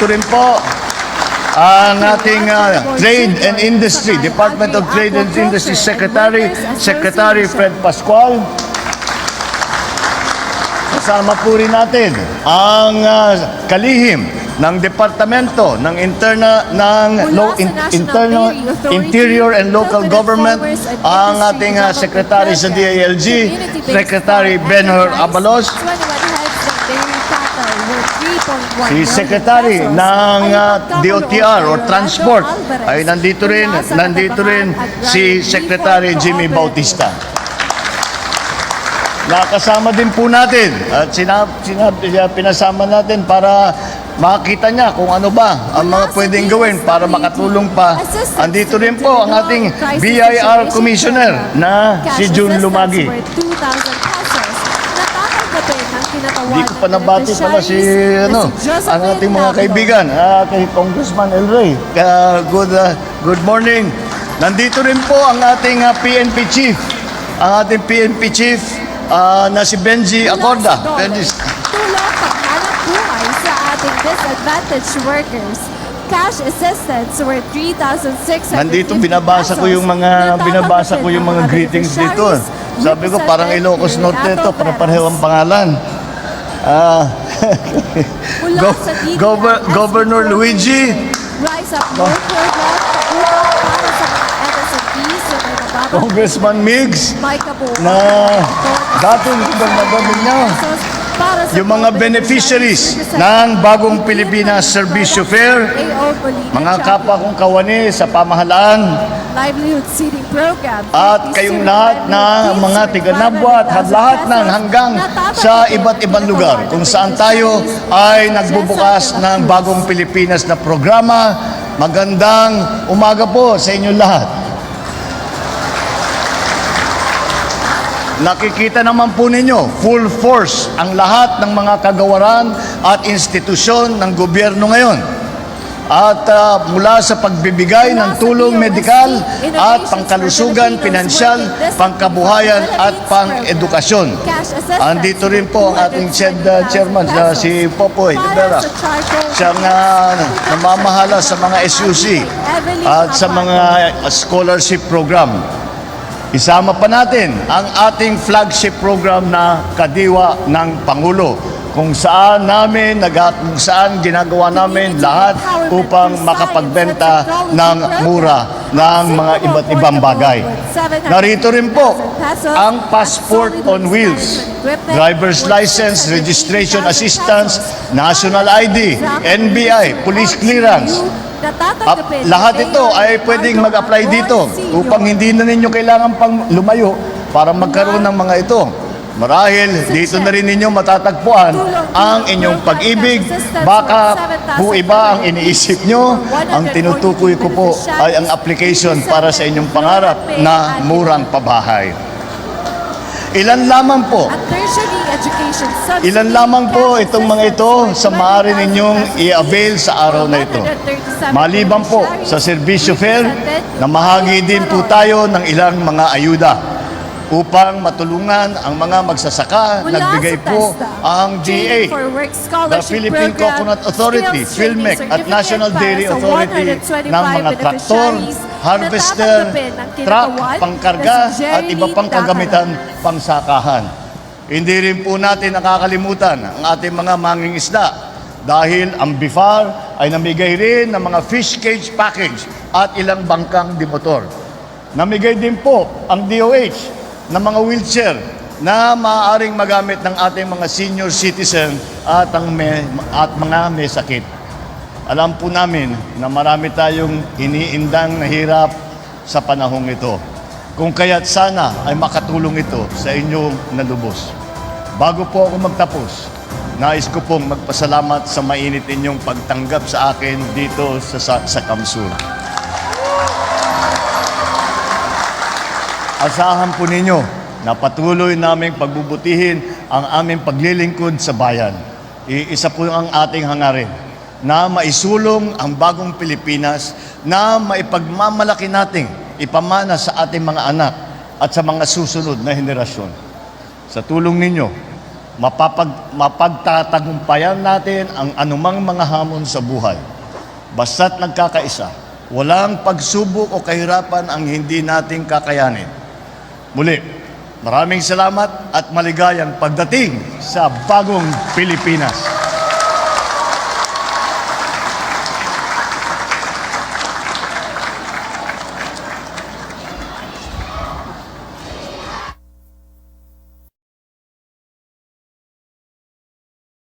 Nandito rin po ang ating Trade and Industry, Department of Trade and Industry Secretary Fred Pascual. Kasama po rin natin ang kalihim ng Departamento ng Interior and Local Government, ang ating Secretary sa DILG, Secretary Benhur Abalos, si Secretary ng DOTR o Transport ay nandito rin si Secretary Jimmy Bautista. Nakasama din po natin at pinasama natin para makita niya kung ano ba ang mga pwedeng gawin para makatulong pa. Andito rin po ang ating BIR Commissioner na si June Lumagi. Hindi ko pa nabati pala si ang ating mga kaibigan, kay Congressman El Rey. Good morning. Nandito rin po ang ating PNP Chief, na si Benji Acorda. Tulong paghanap buhay sa ating disadvantaged workers. Cash assistance worth 3,600. Nandito binabasa ko yung mga greetings dito. Sabi ko parang Ilocos Norte ito, pareho ang pangalan. Governor Luigi, Rise up more for para sa mga MSMEs, Congressman Migs, na dating gobernador niya. Yung mga beneficiaries ng Bagong Pilipinas Serbisyo Fair, mga kapwa kong kawani sa pamahalaan, livelihood seeding program, at kayong lahat na mga tiga-Nabwa at lahat ng hanggang sa iba't ibang lugar kung saan tayo ay nagbubukas ng Bagong Pilipinas na programa. Magandang umaga po sa inyo lahat. Nakikita naman po ninyo, full force ang lahat ng mga kagawaran at institusyon ng gobyerno ngayon. At mula sa pagbibigay ng tulong medikal at pangkalusugan, pinansyal, pangkabuhayan at pang-edukasyon. Andito rin po ang ating chairman, si Popoy Libera. Siyang namamahala sa mga SUC at sa mga scholarship program. Isama pa natin ang ating flagship program na Kadiwa ng Pangulo, kung saan ginagawa namin lahat upang makapagbenta ng mura ng mga iba't ibang bagay. Narito rin po ang Passport on Wheels, Driver's License, Registration Assistance, National ID, NBI, Police Clearance. Lahat ito ay pwedeng mag-apply dito upang hindi na ninyo kailangan pang lumayo para magkaroon ng mga ito. Marahil dito na rin ninyo matatagpuan ang inyong pag-ibig. Baka po iba ang iniisip nyo. Ang tinutukoy ko po ay ang application para sa inyong pangarap na murang pabahay. Ilan lamang po itong mga ito sa maaari ninyong i-avail sa araw na ito. Maliban po sa Serbisyo Fair, namahagi din po tayo ng ilang mga ayuda upang matulungan ang mga magsasaka. Nagbigay po ang DA, the Philippine Coconut Authority, PhilMec at National Dairy Authority ng mga traktor, harvester, truck, pangkarga at iba pang kagamitan pangsakahan. Hindi rin po natin nakakalimutan ang ating mga mangingisda dahil ang BIFAR ay namigay rin ng mga fish cage package at ilang bangkang dimotor. Namigay din po ang DOH ng mga wheelchair na maaaring magamit ng ating mga senior citizen at mga may sakit. Alam po namin na marami tayong iniindang na hirap sa panahong ito. Kung kaya't sana ay makatulong ito sa inyong nalubos. Bago po ako magtapos, nais ko pong magpasalamat sa mainit inyong pagtanggap sa akin dito sa Kamsur. Asahan po ninyo na patuloy naming pagbubutihin ang aming paglilingkod sa bayan. Iisa po ang ating hangarin na maisulong ang bagong Pilipinas na maipagmamalaki nating ipamana sa ating mga anak at sa mga susunod na henerasyon. Sa tulong ninyo, mapagtatagumpayan natin ang anumang mga hamon sa buhay. Basta't nagkakaisa, walang pagsubok o kahirapan ang hindi nating kakayanin. Muli, maraming salamat at maligayang pagdating sa bagong Pilipinas.